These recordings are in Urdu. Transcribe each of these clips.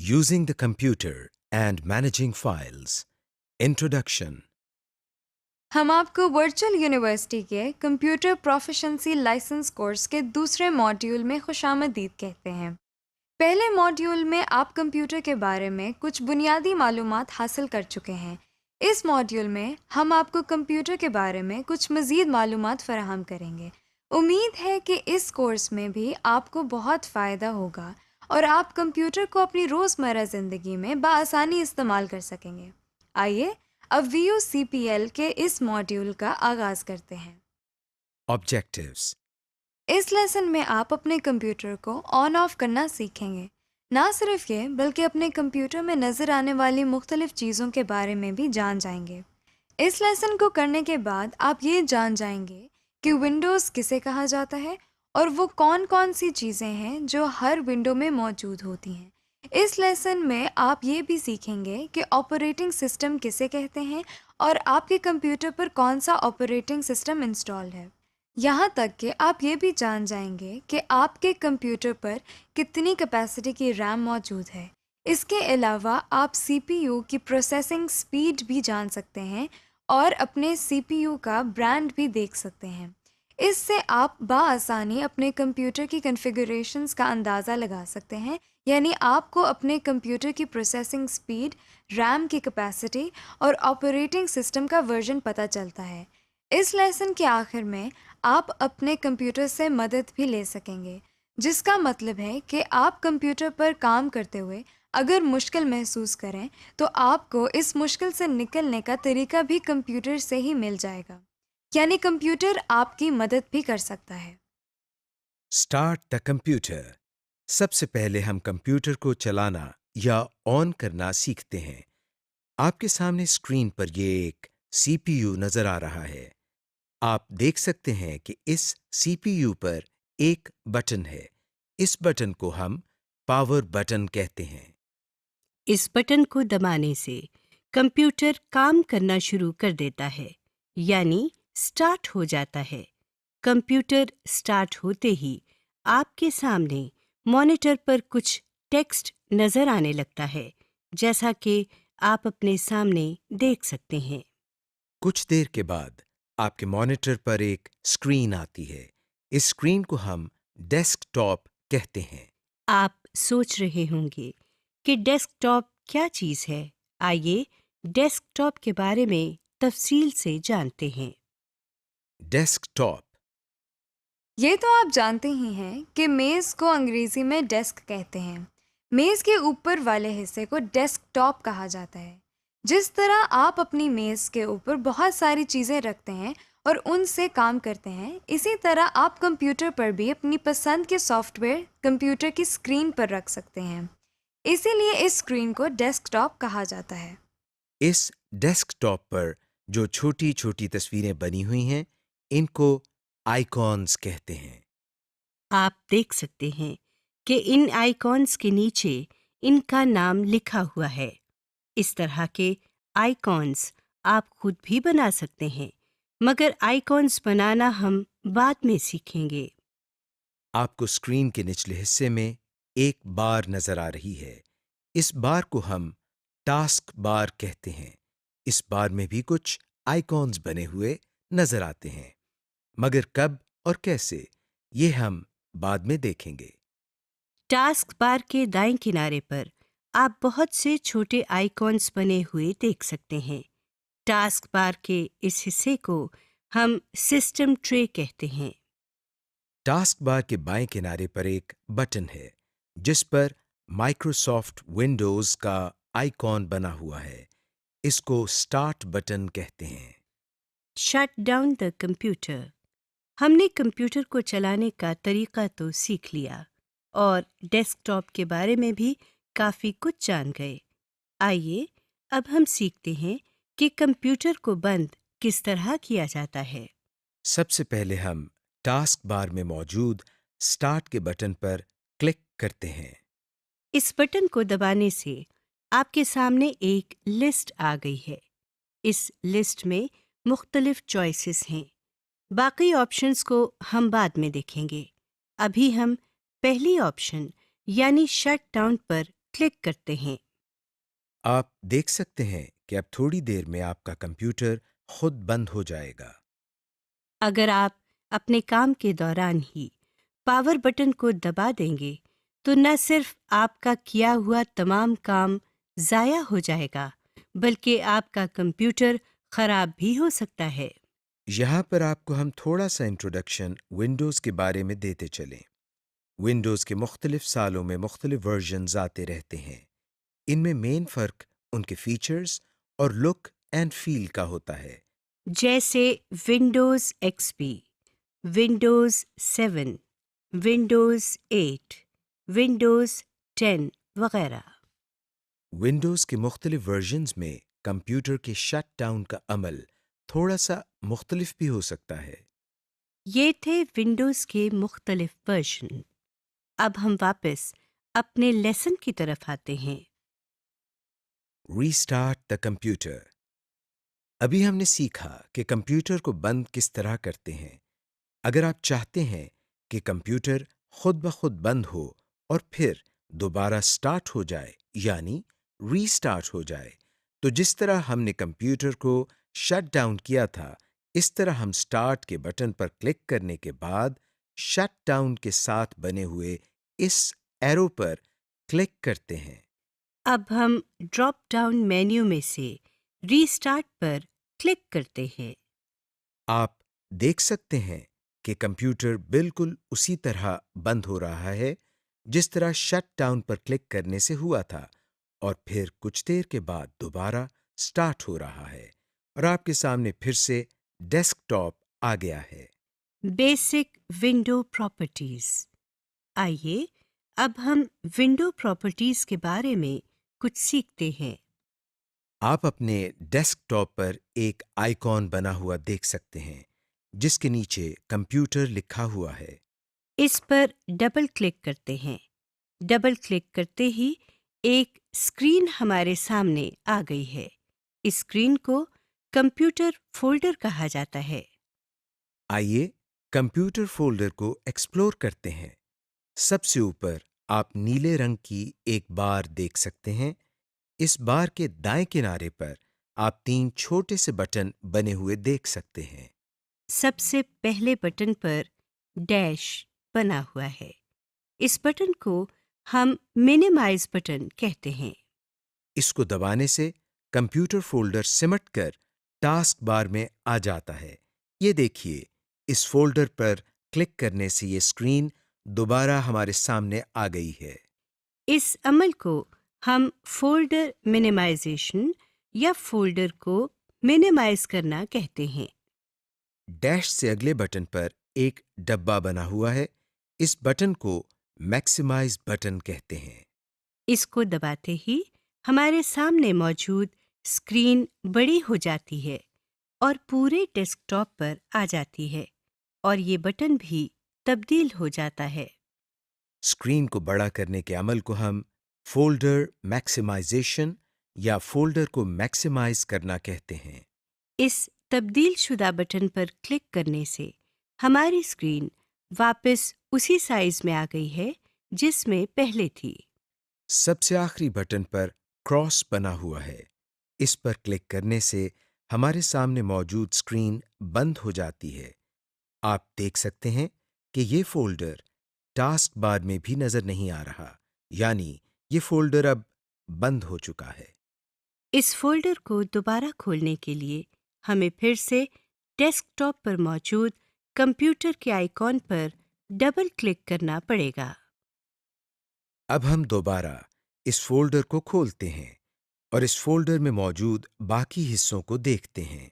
Using the computer and managing files. Introduction. ہم آپ کو ورچوئل یونیورسٹی کے کمپیوٹر پروفیشنسی لائسنس کورس کے دوسرے ماڈیول میں خوش آمدید کہتے ہیں۔ پہلے ماڈیول میں آپ کمپیوٹر کے بارے میں کچھ بنیادی معلومات حاصل کر چکے ہیں۔ اس ماڈیول میں ہم آپ کو کمپیوٹر کے بارے میں کچھ مزید معلومات فراہم کریں گے۔ امید ہے کہ اس کورس میں بھی آپ کو بہت فائدہ ہوگا اور آپ کمپیوٹر کو اپنی روزمرہ زندگی میں بآسانی استعمال کر سکیں گے۔ آئیے اب VUCPL کے اس ماڈیول کا آغاز کرتے ہیں۔ Objectives. اس لیسن میں آپ اپنے کمپیوٹر کو آن آف کرنا سیکھیں گے۔ نہ صرف یہ بلکہ اپنے کمپیوٹر میں نظر آنے والی مختلف چیزوں کے بارے میں بھی جان جائیں گے۔ اس لیسن کو کرنے کے بعد آپ یہ جان جائیں گے کہ ونڈوز کسے کہا جاتا ہے اور وہ کون کون سی چیزیں ہیں جو ہر ونڈو میں موجود ہوتی ہیں۔ اس لیسن میں آپ یہ بھی سیکھیں گے کہ آپریٹنگ سسٹم کسے کہتے ہیں اور آپ کے کمپیوٹر پر کون سا آپریٹنگ سسٹم انسٹال ہے۔ یہاں تک کہ آپ یہ بھی جان جائیں گے کہ آپ کے کمپیوٹر پر کتنی کیپیسٹی کی ریم موجود ہے۔ اس کے علاوہ آپ CPU کی پروسیسنگ سپیڈ بھی جان سکتے ہیں اور اپنے CPU کا برانڈ بھی دیکھ سکتے ہیں۔ اس سے آپ بآسانی اپنے کمپیوٹر کی کنفیگریشنز کا اندازہ لگا سکتے ہیں، یعنی آپ کو اپنے کمپیوٹر کی پروسیسنگ سپیڈ، ریم کی کیپیسٹی اور آپریٹنگ سسٹم کا ورژن پتہ چلتا ہے۔ اس لیسن کے آخر میں آپ اپنے کمپیوٹر سے مدد بھی لے سکیں گے، جس کا مطلب ہے کہ آپ کمپیوٹر پر کام کرتے ہوئے اگر مشکل محسوس کریں تو آپ کو اس مشکل سے نکلنے کا طریقہ بھی کمپیوٹر سے ہی مل جائے گا، یعنی کمپیوٹر آپ کی مدد بھی کر سکتا ہے۔ Start the computer. سب سے پہلے ہم کمپیوٹر کو چلانا یا آن کرنا سیکھتے ہیں۔ آپ کے سامنے اسکرین پر یہ ایک CPU نظر آ رہا ہے۔ آپ دیکھ سکتے ہیں کہ اس CPU پر ایک بٹن ہے۔ اس بٹن کو ہم پاور بٹن کہتے ہیں۔ اس بٹن کو دبانے سے کمپیوٹر کام کرنا شروع کر دیتا ہے، یعنی سٹارٹ ہو جاتا ہے۔ کمپیوٹر سٹارٹ ہوتے ہی آپ کے سامنے مانیٹر پر کچھ ٹیکسٹ نظر آنے لگتا ہے، جیسا کہ آپ اپنے سامنے دیکھ سکتے ہیں۔ کچھ دیر کے بعد آپ کے مانیٹر پر ایک اسکرین آتی ہے۔ اس اسکرین کو ہم ڈیسک ٹاپ کہتے ہیں۔ آپ سوچ رہے ہوں گے کہ ڈیسک ٹاپ کیا چیز ہے؟ آئیے ڈیسک ٹاپ کے بارے میں تفصیل سے جانتے ہیں۔ ڈیسک ٹاپ یہ تو آپ جانتے ہی ہیں کہ میز کو انگریزی میں ڈیسک کہتے ہیں۔ میز کے اوپر والے حصے کو ڈیسک ٹاپ کہا جاتا ہے۔ جس طرح آپ اپنی میز کے اوپر بہت ساری چیزیں رکھتے ہیں اور ان سے کام کرتے ہیں، اسی طرح آپ کمپیوٹر پر بھی اپنی پسند کے سافٹ ویئر کمپیوٹر کی اسکرین پر رکھ سکتے ہیں۔ اسی لیے اس اسکرین کو ڈیسک ٹاپ کہا جاتا ہے۔ اس ڈیسک ٹاپ پر جو چھوٹی چھوٹی تصویریں بنی ہوئی ہیں، ان کو آئیکونز کہتے ہیں۔ آپ دیکھ سکتے ہیں کہ ان آئیکونز کے نیچے ان کا نام لکھا ہوا ہے۔ اس طرح کے آئیکونز آپ خود بھی بنا سکتے ہیں، مگر آئیکونز بنانا ہم بعد میں سیکھیں گے۔ آپ کو اسکرین کے نچلے حصے میں ایک بار نظر آ رہی ہے۔ اس بار کو ہم ٹاسک بار کہتے ہیں۔ اس بار میں بھی کچھ آئیکونز بنے ہوئے نظر آتے ہیں، مگر کب اور کیسے یہ ہم بعد میں دیکھیں گے۔ ٹاسک بار کے دائیں کنارے پر آپ بہت سے چھوٹے آئیکونز بنے ہوئے دیکھ سکتے ہیں۔ ٹاسک بار کے اس حصے کو ہم سسٹم ٹرے کہتے ہیں۔ ٹاسک بار کے بائیں کنارے پر ایک بٹن ہے جس پر مائکروسافٹ ونڈوز کا آئیکن بنا ہوا ہے۔ اس کو اسٹارٹ بٹن کہتے ہیں۔ Shut down the computer. ہم نے کمپیوٹر کو چلانے کا طریقہ تو سیکھ لیا اور ڈیسک ٹاپ کے بارے میں بھی کافی کچھ جان گئے۔ آئیے اب ہم سیکھتے ہیں کہ کمپیوٹر کو بند کس طرح کیا جاتا ہے۔ سب سے پہلے ہم ٹاسک بار میں موجود اسٹارٹ کے بٹن پر کلک کرتے ہیں۔ اس بٹن کو دبانے سے آپ کے سامنے ایک لسٹ آ گئی ہے۔ اس لسٹ میں مختلف چوائسز ہیں۔ باقی آپشنز کو ہم بعد میں دیکھیں گے۔ ابھی ہم پہلی آپشن یعنی شٹ ڈاؤن پر کلک کرتے ہیں۔ آپ دیکھ سکتے ہیں کہ اب تھوڑی دیر میں آپ کا کمپیوٹر خود بند ہو جائے گا۔ اگر آپ اپنے کام کے دوران ہی پاور بٹن کو دبا دیں گے تو نہ صرف آپ کا کیا ہوا تمام کام ضائع ہو جائے گا بلکہ آپ کا کمپیوٹر خراب بھی ہو سکتا ہے۔ یہاں پر آپ کو ہم تھوڑا سا انٹروڈکشن ونڈوز کے بارے میں دیتے چلیں۔ ونڈوز کے مختلف سالوں میں مختلف ورژنز آتے رہتے ہیں۔ ان میں مین فرق ان کے فیچرز اور لک اینڈ فیل کا ہوتا ہے۔ جیسے ونڈوز ایکس پی، ونڈوز 7، ونڈوز 8، ونڈوز 10 وغیرہ۔ ونڈوز کے مختلف ورژنز میں کمپیوٹر کے شٹ ڈاؤن کا عمل تھوڑا سا مختلف بھی ہو سکتا ہے۔ یہ تھے ونڈوز کے مختلف ورژن۔ اب ہم واپس اپنے لیسن کی طرف آتے ہیں۔ Restart the computer. ابھی ہم نے سیکھا کہ کمپیوٹر کو بند کس طرح کرتے ہیں۔ اگر آپ چاہتے ہیں کہ کمپیوٹر خود بخود بند ہو اور پھر دوبارہ سٹارٹ ہو جائے یعنی ریسٹارٹ ہو جائے تو جس طرح ہم نے کمپیوٹر کو شٹ ڈاؤن کیا تھا اس طرح ہم سٹارٹ کے بٹن پر کلک کرنے کے بعد شٹ ڈاؤن کے ساتھ بنے ہوئے اس ایرو پر کلک کرتے ہیں۔ اب ہم ڈراپ ڈاؤن مینیو میں سے ریسٹارٹ پر کلک کرتے ہیں۔ آپ دیکھ سکتے ہیں کہ کمپیوٹر بالکل اسی طرح بند ہو رہا ہے جس طرح شٹ ڈاؤن پر کلک کرنے سے ہوا تھا اور پھر کچھ دیر کے بعد دوبارہ سٹارٹ ہو رہا ہے اور آپ کے سامنے پھر سے ڈیسک ٹاپ آ گیا ہے۔ Basic window properties. آئیے اب ہم ونڈو پراپرٹیز کے بارے میں کچھ سیکھتے ہیں۔ آپ اپنے ڈیسک ٹاپ پر ایک آئیکن بنا ہوا دیکھ سکتے ہیں جس کے نیچے کمپیوٹر لکھا ہوا ہے۔ اس پر ڈبل کلک کرتے ہیں۔ ڈبل کلک کرتے ہی ایک اسکرین ہمارے سامنے آ گئی ہے۔ اس اسکرین کو کمپیوٹر فولڈر کہا جاتا ہے۔ آئیے کمپیوٹر فولڈر کو ایکسپلور کرتے ہیں۔ سب سے اوپر آپ نیلے رنگ کی ایک بار دیکھ سکتے ہیں۔ اس بار کے دائیں کنارے پر آپ 3 چھوٹے سے بٹن بنے ہوئے دیکھ سکتے ہیں۔ سب سے پہلے بٹن پر ڈیش بنا ہوا ہے۔ اس بٹن کو ہم مینیمائز بٹن کہتے ہیں۔ اس کو دبانے سے کمپیوٹر فولڈر سمٹ کر ٹاسک بار میں آ جاتا ہے۔ یہ دیکھیے اس فولڈر پر کلک کرنے سے یہ اسکرین دوبارہ ہمارے سامنے آ گئی ہے۔ اس عمل کو ہم فولڈر مینیمائزیشن یا فولڈر کو مینیمائز کرنا کہتے ہیں۔ ڈیش سے اگلے بٹن پر ایک ڈبہ بنا ہوا ہے۔ اس بٹن کو میکسیمائز بٹن کہتے ہیں۔ اس کو دباتے ہی ہمارے سامنے موجود اسکرین بڑی ہو جاتی ہے اور پورے ڈیسک ٹاپ پر آ جاتی ہے اور یہ بٹن بھی تبدیل ہو جاتا ہے۔ اسکرین کو بڑا کرنے کے عمل کو ہم فولڈر میکسیمائزیشن یا فولڈر کو میکسیمائز کرنا کہتے ہیں۔ اس تبدیل شدہ بٹن پر کلک کرنے سے ہماری اسکرین واپس اسی سائز میں آ گئی ہے جس میں پہلے تھی۔ سب سے آخری بٹن پر کراس بنا ہوا ہے۔ اس پر کلک کرنے سے ہمارے سامنے موجود اسکرین بند ہو جاتی ہے۔ آپ دیکھ سکتے ہیں کہ یہ فولڈر ٹاسک بار میں بھی نظر نہیں آ رہا، یعنی یہ فولڈر اب بند ہو چکا ہے۔ اس فولڈر کو دوبارہ کھولنے کے لیے ہمیں پھر سے ڈیسک ٹاپ پر موجود کمپیوٹر کے آئیکن پر ڈبل کلک کرنا پڑے گا۔ اب ہم دوبارہ اس فولڈر کو کھولتے ہیں اور اس فولڈر میں موجود باقی حصوں کو دیکھتے ہیں۔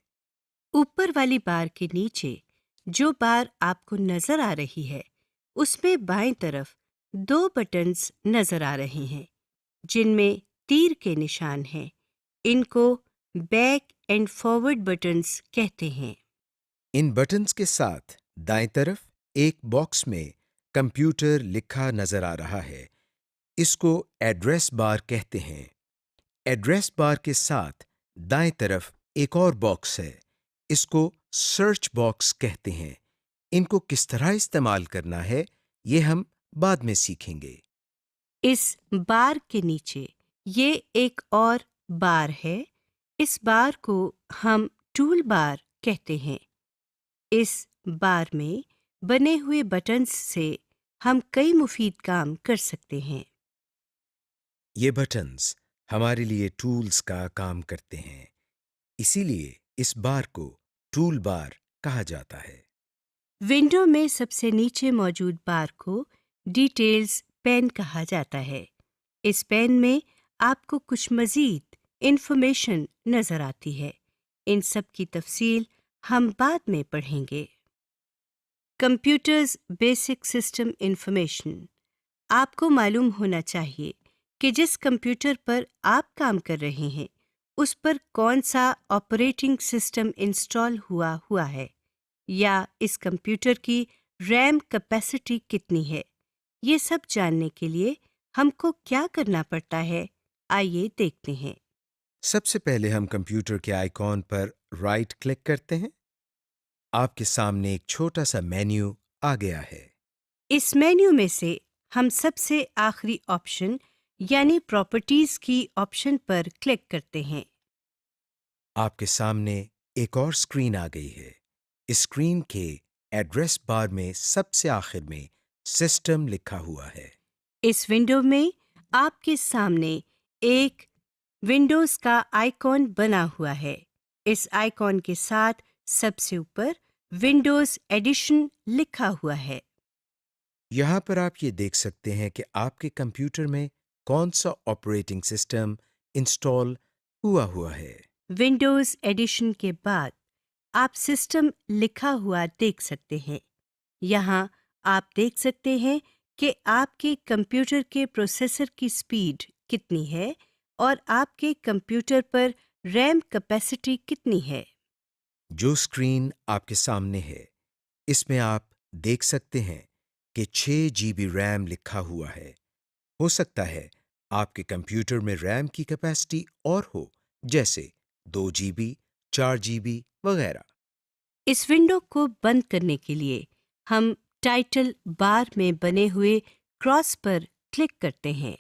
اوپر والی بار کے نیچے جو بار آپ کو نظر آ رہی ہے اس میں بائیں طرف 2 بٹنز نظر آ رہے ہیں جن میں تیر کے نشان ہیں۔ ان کو بیک اینڈ فارورڈ بٹنز کہتے ہیں۔ ان بٹنز کے ساتھ دائیں طرف ایک باکس میں کمپیوٹر لکھا نظر آ رہا ہے۔ اس کو ایڈریس بار کہتے ہیں۔ ایڈریس بار کے ساتھ دائیں طرف ایک اور باکس ہے۔ اس کو سرچ باکس کہتے ہیں۔ ان کو کس طرح استعمال کرنا ہے یہ ہم بعد میں سیکھیں گے۔ اس بار کے نیچے یہ ایک اور بار ہے. اس بار کو ہم ٹول بار کہتے ہیں. اس بار میں بنے ہوئے بٹنز سے ہم کئی مفید کام کر سکتے ہیں. یہ بٹنز ہمارے لیے ٹولز کا کام کرتے ہیں، اسی لیے اس بار کو ٹول بار کہا جاتا ہے. ونڈو میں سب سے نیچے موجود بار کو ڈیٹیلز پین کہا جاتا ہے. اس پین میں آپ کو کچھ مزید انفارمیشن نظر آتی ہے. ان سب کی تفصیل ہم بعد میں پڑھیں گے. Computers basic system information. آپ کو معلوم ہونا چاہیے کہ جس کمپیوٹر پر آپ کام کر رہے ہیں اس پر کون سا آپریٹنگ سسٹم انسٹال ہوا ہے، یا اس کمپیوٹر کی ریم کیپیسٹی کتنی ہے. یہ سب جاننے کے لیے ہم کو کیا کرنا پڑتا ہے، آئیے دیکھتے ہیں. سب سے پہلے ہم کمپیوٹر کے آئیکن پر رائٹ کلک کرتے ہیں. آپ کے سامنے ایک چھوٹا سا مینیو آ گیا ہے. اس مینیو میں سے ہم سب سے آخری آپشن یعنی پراپرٹیز کی آپشن پر کلک کرتے ہیں. آپ کے سامنے ایک اور اسکرین آ گئی ہے. اس اسکرین کے ایڈریس بار میں سب سے آخر میں سسٹم لکھا ہوا ہے. اس ونڈو میں آپ کے سامنے ایک ونڈوز کا آئیکن بنا ہوا ہے. اس آئیکن کے ساتھ سب سے اوپر ونڈوز ایڈیشن لکھا ہوا ہے. یہاں پر آپ یہ دیکھ سکتے ہیں کہ آپ کے کمپیوٹر میں کون سا آپریٹنگ سسٹم انسٹال ہوا ہے. ونڈوز ایڈیشن کے بعد آپ سسٹم لکھا ہوا دیکھ سکتے ہیں. یہاں آپ دیکھ سکتے ہیں کہ آپ کے کمپیوٹر کے پروسیسر کی سپیڈ کتنی ہے اور آپ کے کمپیوٹر پر ریم کیپیسٹی کتنی ہے. جو اسکرین آپ کے سامنے ہے اس میں آپ دیکھ سکتے ہیں کہ 6 GB ریم لکھا ہوا ہے. ہو سکتا ہے آپ کے کمپیوٹر میں ریم کی کیپیسٹی اور ہو، جیسے 2 GB، 4 GB وغیرہ. اس ونڈو کو بند کرنے کے لیے ہم ٹائٹل بار میں بنے ہوئے کراس پر کلک کرتے ہیں.